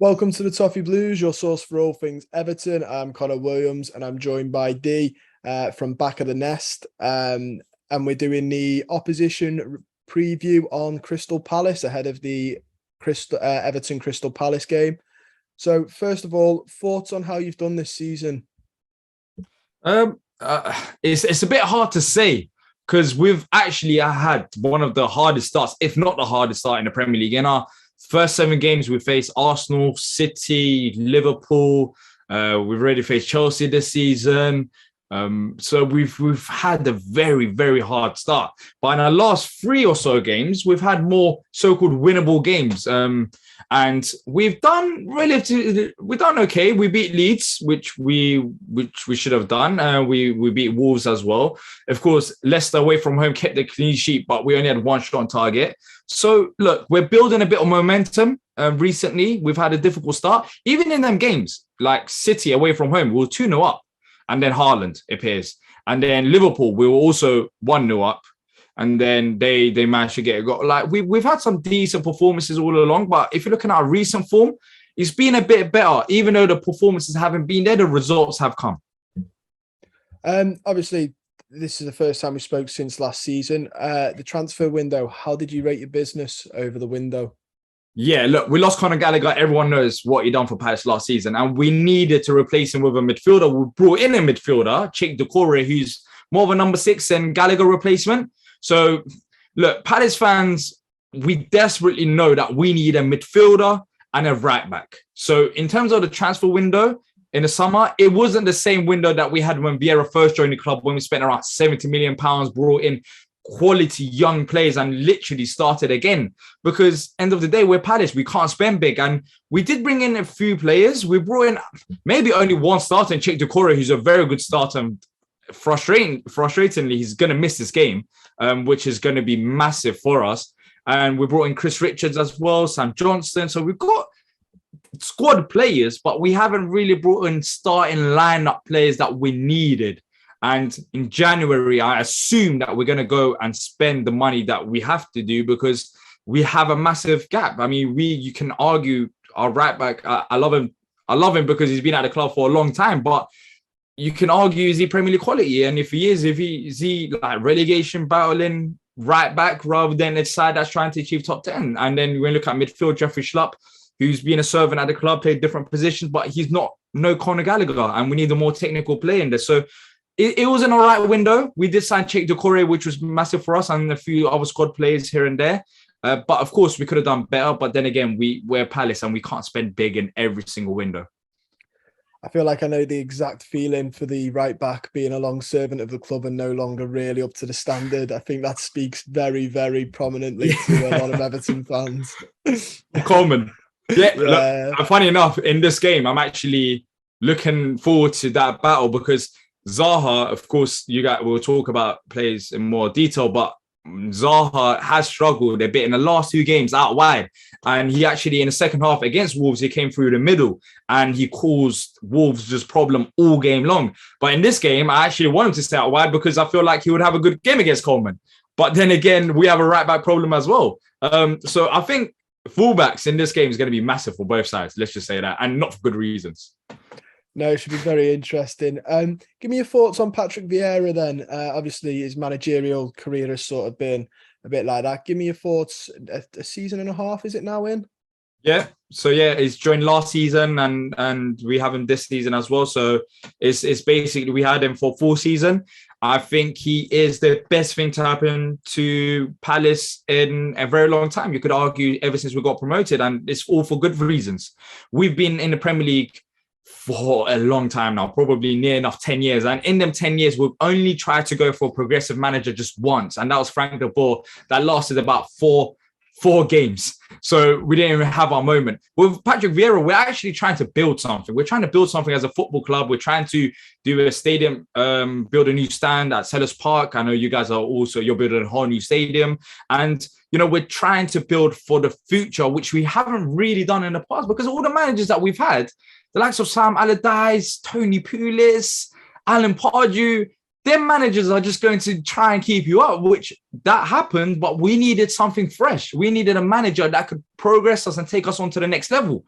Welcome to the Toffee Blues, your source for all things Everton. I'm Connor Williams, and I'm joined by D from Back of the Nest. And we're doing the opposition preview on Crystal Palace ahead of the Everton Crystal Palace game. So, first of all, thoughts on how you've done this season? It's a bit hard to say because we've actually had one of the hardest starts, if not the hardest start in the Premier League. In our first 7 games, we faced Arsenal, City, Liverpool. We've already faced Chelsea this season. So we've had a very, very hard start. But in our last 3 or so games, we've had more so-called winnable games. And we've done okay. We beat Leeds, which we should have done. We beat Wolves as well. Of course, Leicester away from home kept the clean sheet, but we only had 1 shot on target. So look, we're building a bit of momentum. Recently, we've had a difficult start. Even in them games, like City away from home, we were 2-0 up. And then Haaland appears. And then Liverpool, we were also 1-0 up. And then they managed to get a goal. Like we've had some decent performances all along, but if you're looking at our recent form, it's been a bit better. Even though the performances haven't been there, the results have come. Obviously, this is the first time we spoke since last season. The transfer window, how did you rate your business over the window? Yeah, look, we lost Conor Gallagher. Everyone knows what he done for Palace last season. And we needed to replace him with a midfielder. We brought in a midfielder, Cheick Doucouré, who's more of a number 6 and Gallagher replacement. So, look, Palace fans, we desperately know that we need a midfielder and a right back. So, in terms of the transfer window in the summer, it wasn't the same window that we had when Vieira first joined the club, when we spent around £70 million, brought in quality young players and literally started again. Because end of the day, we're Palace. We can't spend big. And we did bring in a few players. We brought in maybe only one starter in Cheick Doucouré, who's a very good starter. And frustratingly, he's going to miss this game, which is going to be massive for us. And we brought in Chris Richards as well, Sam Johnson. So we've got squad players, but we haven't really brought in starting lineup players that we needed. And in January, I assume that we're going to go and spend the money that we have to do because we have a massive gap. I mean, you can argue our right back. I love him. I love him because he's been at the club for a long time, but you can argue, is he Premier League quality? And if he is, is he like relegation battling right back rather than a side that's trying to achieve top 10? And then when we look at midfield, Jeffrey Schlupp, who's been a servant at the club, played different positions, but he's not no Conor Gallagher, and we need a more technical player in there. So it was an all right window. We did sign Cheick Doucouré, which was massive for us, and a few other squad players here and there. But of course, we could have done better. But then again, we're Palace and we can't spend big in every single window. I feel like I know the exact feeling for the right back being a long servant of the club and no longer really up to the standard. I think that speaks very, very prominently to a lot of Everton fans. Coleman. Yeah. Look, funny enough, in this game, I'm actually looking forward to that battle because Zaha, of course, you guys will talk about players in more detail, but Zaha has struggled a bit in the last 2 games out wide. And he actually, in the second half against Wolves, he came through the middle and he caused Wolves just problem all game long. But in this game, I actually want him to stay out wide because I feel like he would have a good game against Coleman. But then again, we have a right back problem as well. So I think fullbacks in this game is going to be massive for both sides. Let's just say that, and not for good reasons. No, it should be very interesting. Give me your thoughts on Patrick Vieira then. Obviously, his managerial career has sort of been a bit like that. Give me your thoughts. A season and a half, is it now in? Yeah. So yeah, he's joined last season and we have him this season as well. So it's basically we had him for 4 seasons. I think he is the best thing to happen to Palace in a very long time. You could argue ever since we got promoted, and it's all for good reasons. We've been in the Premier League for a long time now, probably near enough 10 years. And in them 10 years, we've only tried to go for a progressive manager just once. And that was Frank de Boer. That lasted about four games. So we didn't even have our moment. With Patrick Vieira, we're actually trying to build something. We're trying to build something as a football club. We're trying to do a stadium, build a new stand at Sellers Park. I know you guys are also, you're building a whole new stadium. And, you know, we're trying to build for the future, which we haven't really done in the past because all the managers that we've had, the likes of Sam Allardyce, Tony Pulis, Alan Pardew, their managers are just going to try and keep you up, which that happened, but we needed something fresh. We needed a manager that could progress us and take us on to the next level.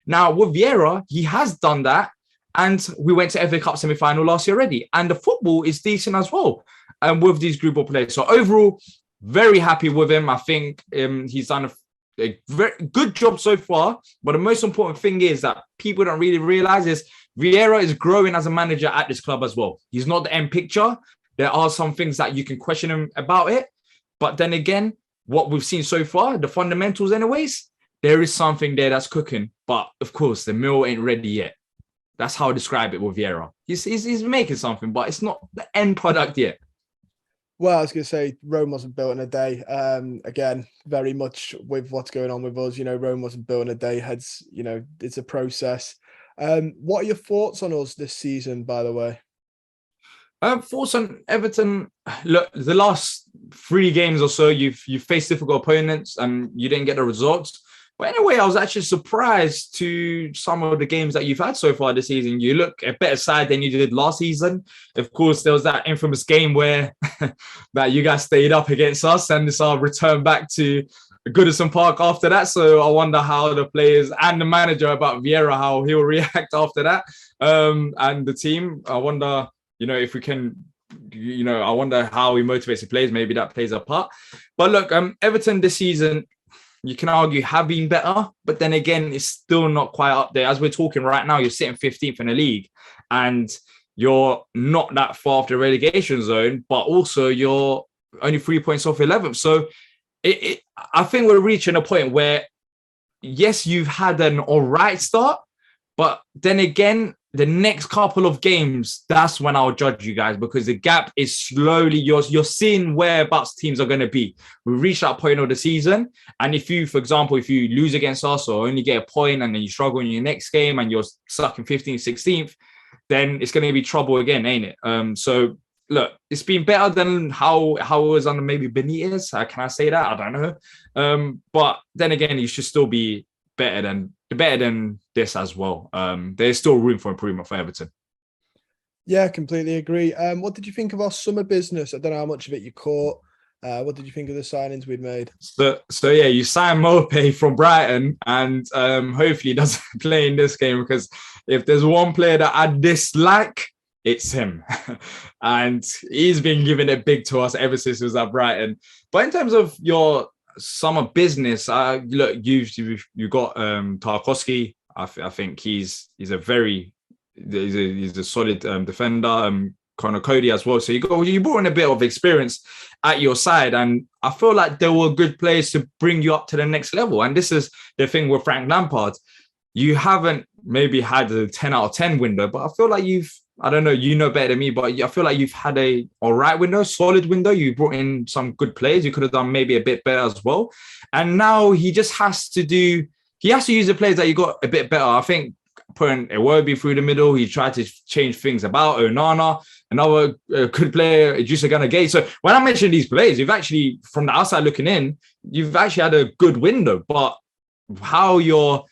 Now, with Vieira, he has done that. And we went to FA Cup semi-final last year already. And the football is decent as well with these group of players. So overall, very happy with him. I think he's done a very good job so far. But the most important thing is that people don't really realize is Vieira is growing as a manager at this club as well. He's not the end picture. There are some things that you can question him about it. But then again, what we've seen so far, the fundamentals anyways, there is something there that's cooking. But of course, the mill ain't ready yet. That's how I describe it with Vieira. He's making something, but it's not the end product yet. Well, I was going to say Rome wasn't built in a day. Again, very much with what's going on with us. Rome wasn't built in a day. It's a process. What are your thoughts on us this season, by the way? Thoughts on Everton. Look, the last 3 games or so, you've faced difficult opponents and you didn't get the results. But anyway, I was actually surprised to some of the games that you've had so far this season. You look a better side than you did last season. Of course, there was that infamous game where that you guys stayed up against us, and it's our return back to Goodison Park after that. So I wonder how the players and the manager about Vieira, how he'll react after that. And the team, I wonder, if we can, I wonder how he motivates the players. Maybe that plays a part. But look, Everton this season, you can argue have been better, but then again, it's still not quite up there. As we're talking right now, you're sitting 15th in the league and you're not that far off the relegation zone, but also you're only 3 points off 11th. So I think we're reaching a point where, yes, you've had an all right start, but then again, the next couple of games, that's when I'll judge you guys, because the gap is slowly, you're seeing whereabouts teams are going to be. We reached that point of the season. And if you, for example, if you lose against us or only get a point and then you struggle in your next game and you're stuck in 15th, 16th, then it's going to be trouble again, ain't it? So look, it's been better than how it was under maybe Benitez. Can I say that? I don't know. But then again, you should still be better than this as well. There's still room for improvement for Everton. Yeah, completely agree. What did you think of our summer business? I don't know how much of it you caught. What did you think of the signings we'd made? So yeah, you signed Mope from Brighton, and hopefully he doesn't play in this game, because if there's one player that I dislike, it's him. And he's been giving it big to us ever since he was at Brighton. But in terms of your summer business, look, you got Tarkowski. I think he's a solid defender. Connor Cody as well. So you brought in a bit of experience at your side, and I feel like there were good players to bring you up to the next level. And this is the thing with Frank Lampard. You haven't maybe had a 10 out of 10 window, but I feel like I don't know, you know better than me, but I feel like you've had a all right window, solid window. You brought in some good players. You could have done maybe a bit better as well. And now he just has to use the players that you got a bit better. I think putting Iwobi through the middle, he tried to change things about. Onana, another good player, Idrissa Gana Gueye. So when I mention these players, you've actually, from the outside looking in, you've actually had a good window. But how you're,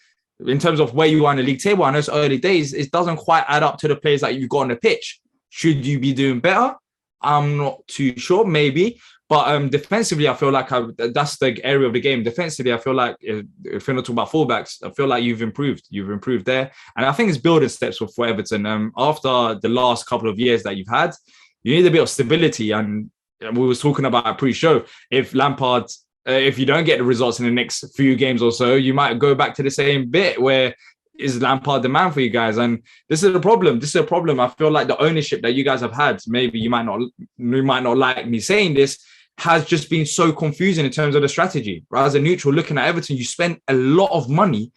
in terms of where you are in the league table, I know it's early days, it doesn't quite add up to the players that you've got on the pitch. Should you be doing better? I'm not too sure, maybe. But defensively, I feel like that's the area of the game. Defensively, I feel like, if we're not talking about fullbacks, I feel like you've improved. You've improved there. And I think it's building steps for Everton. After the last couple of years that you've had, you need a bit of stability. And we was talking about pre-show, if Lampard, if you don't get the results in the next few games or so, you might go back to the same bit where is Lampard the man for you guys? And this is a problem. I feel like the ownership that you guys have had, maybe you might not like me saying this, has just been so confusing in terms of the strategy. Right? As a neutral looking at Everton, you spend a lot of money,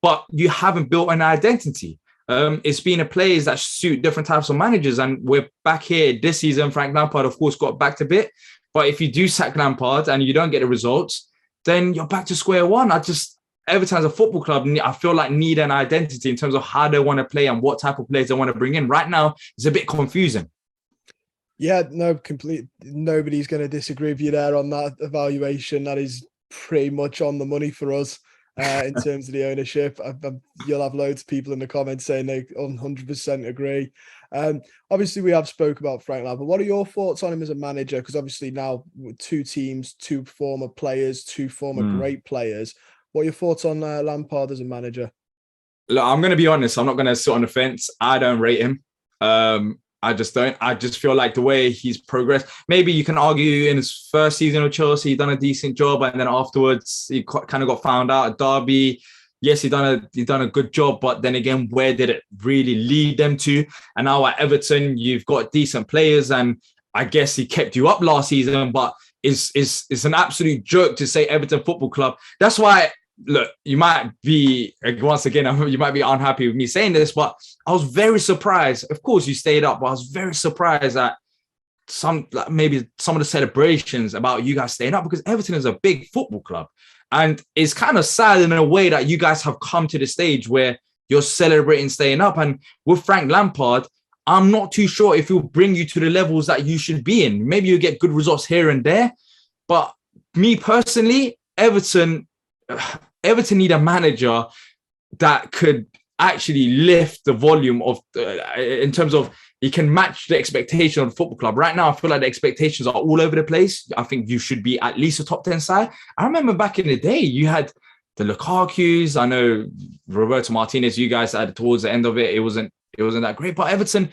but you haven't built an identity. It's been a players that suit different types of managers. And we're back here this season. Frank Lampard, of course, got back to bit. But if you do sack Lampard and you don't get the results, then you're back to square one. Everton as a football club, I feel like need an identity in terms of how they want to play and what type of players they want to bring in. Right now, it's a bit confusing. Yeah, no, nobody's going to disagree with you there on that evaluation. That is pretty much on the money for us in terms of the ownership. You'll have loads of people in the comments saying they 100% agree. Obviously, we have spoke about Frank Lampard. What are your thoughts on him as a manager? Because obviously now with 2 teams, 2 former players, 2 former great players. What are your thoughts on Lampard as a manager? Look, I'm going to be honest. I'm not going to sit on the fence. I don't rate him. I just don't. I just feel like the way he's progressed. Maybe you can argue in his first season with Chelsea, he done a decent job, and then afterwards he kind of got found out at Derby. Yes, he done a good job, but then again, where did it really lead them to? And now at Everton, you've got decent players, and I guess he kept you up last season, but it's an absolute joke to say Everton Football Club. That's why, look, you might be, once again, you might be unhappy with me saying this, but I was very surprised. Of course, you stayed up, but I was very surprised at maybe some of the celebrations about you guys staying up, because Everton is a big football club. And it's kind of sad in a way that you guys have come to the stage where you're celebrating staying up. And with Frank Lampard, I'm not too sure if he'll bring you to the levels that you should be in. Maybe you get good results here and there. But me personally, Everton need a manager that could actually lift the volume of, in terms of he can match the expectation of the football club. Right now, I feel like the expectations are all over the place. I think you should be at least a top 10 side. I remember back in the day, you had the Lukaku's. I know Roberto Martinez, you guys had towards the end of it, it wasn't that great. But Everton,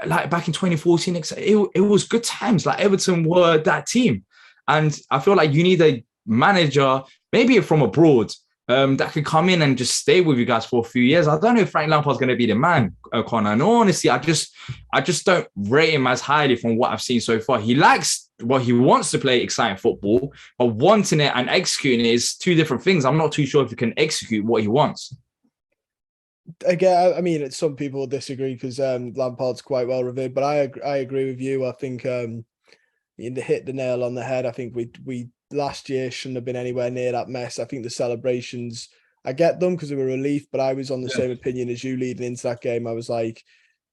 like back in 2014, it was good times. Like Everton were that team. And I feel like you need a manager, maybe from abroad, that could come in and just stay with you guys for a few years. I don't know if Frank Lampard's going to be the man, Connor. And honestly, I just don't rate him as highly from what I've seen so far. He wants to play exciting football, but wanting it and executing it is two different things. I'm not too sure if he can execute what he wants. Again, I mean, some people will disagree because Lampard's quite well revered, but I agree with you. I think you hit the nail on the head. I think we last year shouldn't have been anywhere near that mess. I think the celebrations, I get them because they were relief, but I was on the same opinion as you leading into that game. I was like,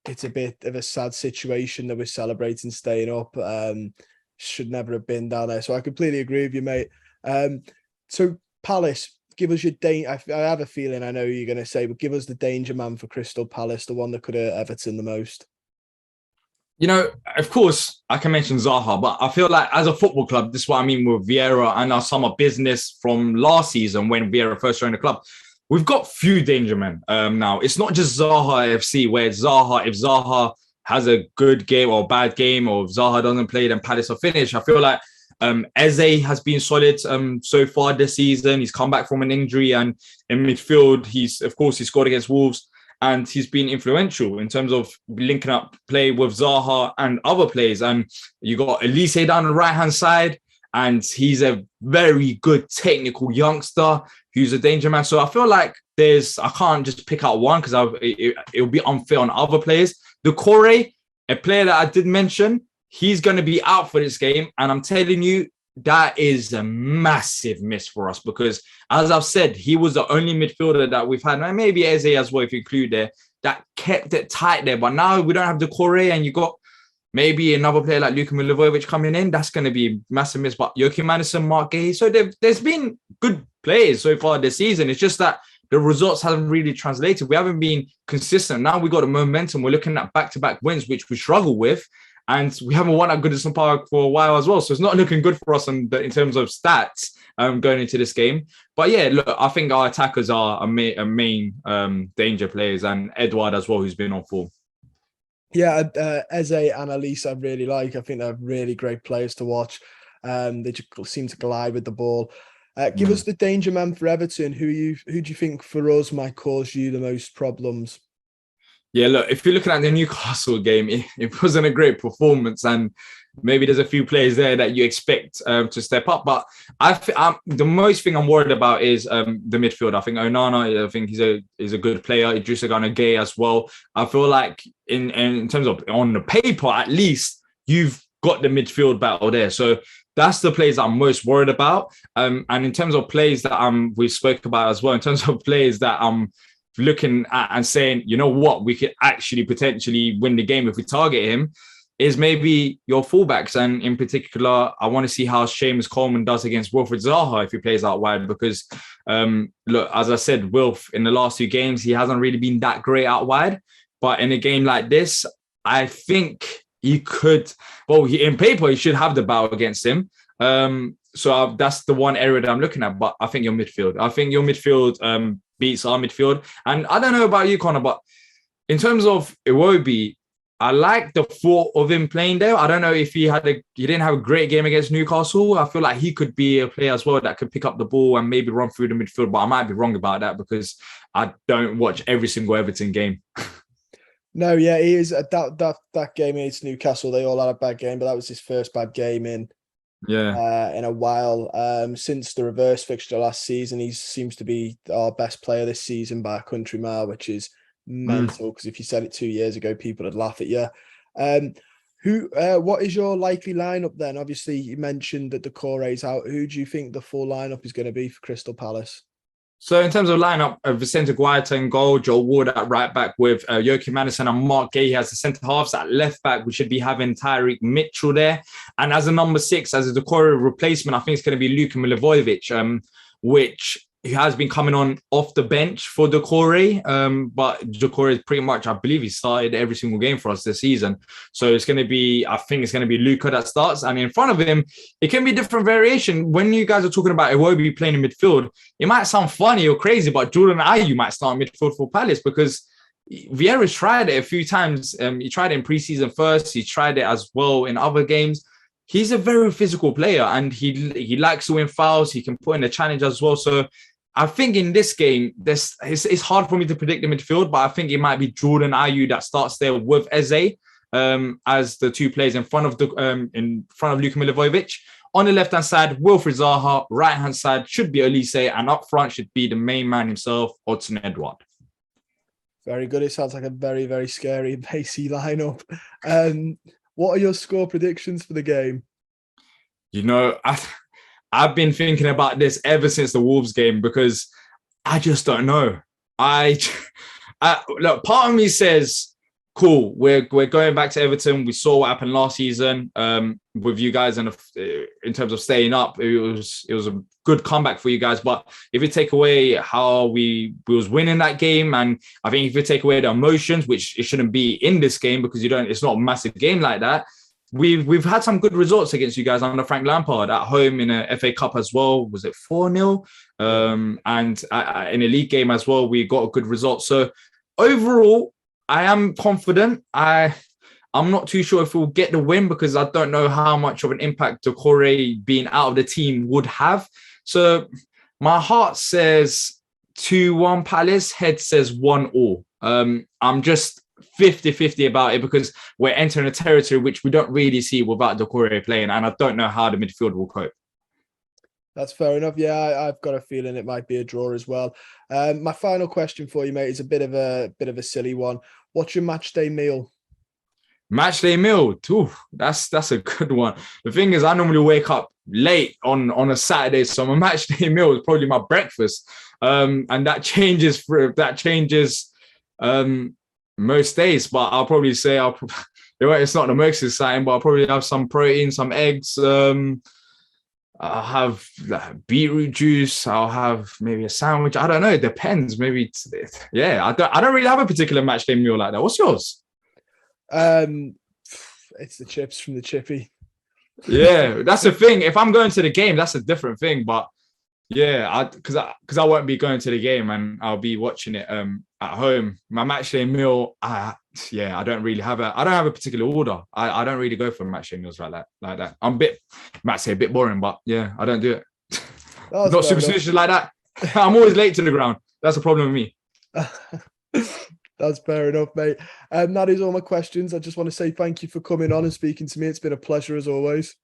it's a bit of a sad situation that we're celebrating staying up. Should never have been down there. So I completely agree with you, mate. So Palace, give us your I have a feeling I know you're going to say, but give us the danger man for Crystal Palace, the one that could hurt Everton the most. You know, of course, I can mention Zaha, but I feel like as a football club, this is what I mean with Vieira and our summer business from last season when Vieira first joined the club. We've got few danger men now. It's not just Zaha FC, where it's Zaha. If Zaha has a good game or a bad game, or if Zaha doesn't play, then Palace will finish. I feel like Eze has been solid so far this season. He's come back from an injury, and in midfield, he scored against Wolves. And he's been influential in terms of linking up play with Zaha and other players. And you got Elise down the right-hand side, and he's a very good technical youngster who's a danger man. So I feel like I can't just pick out one because it'll be unfair on other players. Doucouré, a player that I did mention, he's going to be out for this game. And I'm telling you, that is a massive miss for us because, as I've said, he was the only midfielder that we've had, and maybe Eze as well, if you include there, that kept it tight there. But now we don't have Doucouré, and you got maybe another player like Luka Milivojevic coming in. That's going to be a massive miss. But Joachim Madison, Mark Gay, so there's been good players so far this season. It's just that the results haven't really translated. We haven't been consistent. Now we got the momentum. We're looking at back-to-back wins, which we struggle with. And we haven't won at Goodison Park for a while as well. So it's not looking good for us in terms of stats going into this game. But yeah, look, I think our attackers are a main danger players, and Edouard as well, who's been on form. Yeah, Eze and Elise I really like. I think they're really great players to watch. They just seem to glide with the ball. Give us the danger man for Everton. Who do you think for us might cause you the most problems? Yeah, look, if you're looking at the Newcastle game, it wasn't a great performance, and maybe there's a few players there that you expect to step up. But the most thing I'm worried about is the midfield. I think Onana, I think he's a good player. Idrissa Gana Gueye as well. I feel like in terms of on the paper, at least you've got the midfield battle there. So that's the players I'm most worried about. And in terms of players that we spoke about as well, in terms of players that I'm looking at and saying, you know what, we could actually potentially win the game if we target him, is maybe your fullbacks. And in particular, I want to see how Seamus Coleman does against Wilfried Zaha if he plays out wide, because look, as I said, Wilf in the last 2 games, he hasn't really been that great out wide. But in a game like this, I think he could, in paper, he should have the battle against him. So that's the one area that I'm looking at. But I think your midfield, beats our midfield. And I don't know about you, Connor, but in terms of Iwobi, I like the thought of him playing there. I don't know if he didn't have a great game against Newcastle. I feel like he could be a player as well that could pick up the ball and maybe run through the midfield, but I might be wrong about that because I don't watch every single Everton game. No, yeah, he is. That game against Newcastle, they all had a bad game, but that was his first bad game in a while. Since the reverse fixture last season, he seems to be our best player this season by a country mile, which is mental, because if you said it 2 years ago, people would laugh at you. What is your likely lineup then? Obviously, you mentioned that Doucouré is out. Who do you think the full lineup is going to be for Crystal Palace? So in terms of lineup, Vicente Guaita in goal, Joel Ward at right back with Joachim Andersen and Mark Gay as the centre halves. At left back, we should be having Tyreek Mitchell there. And as a number 6, as a Doucouré replacement, I think it's going to be Luka Milivojevic, which he has been coming on off the bench for Doucouré. But Doucouré is pretty much, I believe he started every single game for us this season. So I think it's going to be Luka that starts. And in front of him, it can be different variation. When you guys are talking about Iwobi playing in midfield, it might sound funny or crazy, but Jordan Ayew might start midfield for Palace because Vieira's tried it a few times. He tried it in preseason first. He tried it as well in other games. He's a very physical player and he likes to win fouls. He can put in a challenge as well. So I think in this game, it's hard for me to predict the midfield, but I think it might be Jordan Ayew that starts there with Eze as the two players in front of Luka Milivojevic. On the left-hand side, Wilfried Zaha. Right-hand side should be Elise, and up front should be the main man himself, Odsonne Edouard. Very good. It sounds like a very, very scary and pacey lineup. What are your score predictions for the game? You know, I've been thinking about this ever since the Wolves game because I just don't know. Look, part of me says, cool, we're going back to Everton. We saw what happened last season with you guys, and in terms of staying up, it was a good comeback for you guys. But if you take away how we was winning that game, and I think if you take away the emotions, which it shouldn't be in this game because it's not a massive game like that. We've had some good results against you guys under Frank Lampard at home in a FA Cup as well. Was it 4-0? And in a league game as well, we got a good result. So overall, I am confident. I'm not too sure if we'll get the win because I don't know how much of an impact Doucouré being out of the team would have. So my heart says 2-1 Palace, head says 1-1. I'm just 50-50 about it because we're entering a territory which we don't really see without Doucouré playing, and I don't know how the midfield will cope. That's fair enough. Yeah, I've got a feeling it might be a draw as well. My final question for you, mate, is a bit of a silly one. What's your match day meal? Match day meal, that's a good one. The thing is, I normally wake up late on a Saturday, so my match day meal is probably my breakfast, and that changes most days. But I'll probably say it's not the most exciting, but I'll probably have some protein, some eggs. I'll have beetroot juice. I'll have maybe a sandwich. I don't know. It depends. Maybe, I don't really have a particular match day meal like that. What's yours? It's the chips from the chippy. Yeah, that's the thing. If I'm going to the game, that's a different thing. But yeah, because I won't be going to the game and I'll be watching it at home. My match day meal, I don't really have a particular order. I don't really go for match day meals like that. Might say a bit boring, but yeah, I don't do it. Not superstitious like that. I'm always late to the ground. That's a problem with me. That's fair enough, mate. That is all my questions. I just want to say thank you for coming on and speaking to me. It's been a pleasure as always.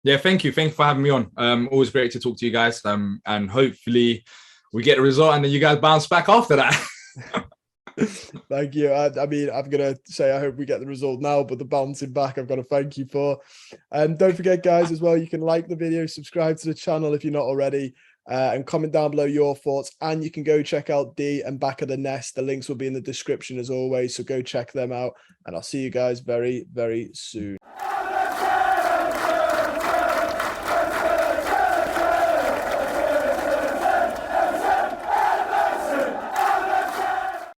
Yeah, thank you. Thank you for having me on. Always great to talk to you guys. And hopefully we get a result and then you guys bounce back after that. Thank you. I mean, I'm going to say I hope we get the result now, but the bouncing back I've got to thank you for. And don't forget, guys, as well, you can like the video, subscribe to the channel if you're not already, and comment down below your thoughts. And you can go check out D and Back of the Nest. The links will be in the description as always, so go check them out. And I'll see you guys very, very soon.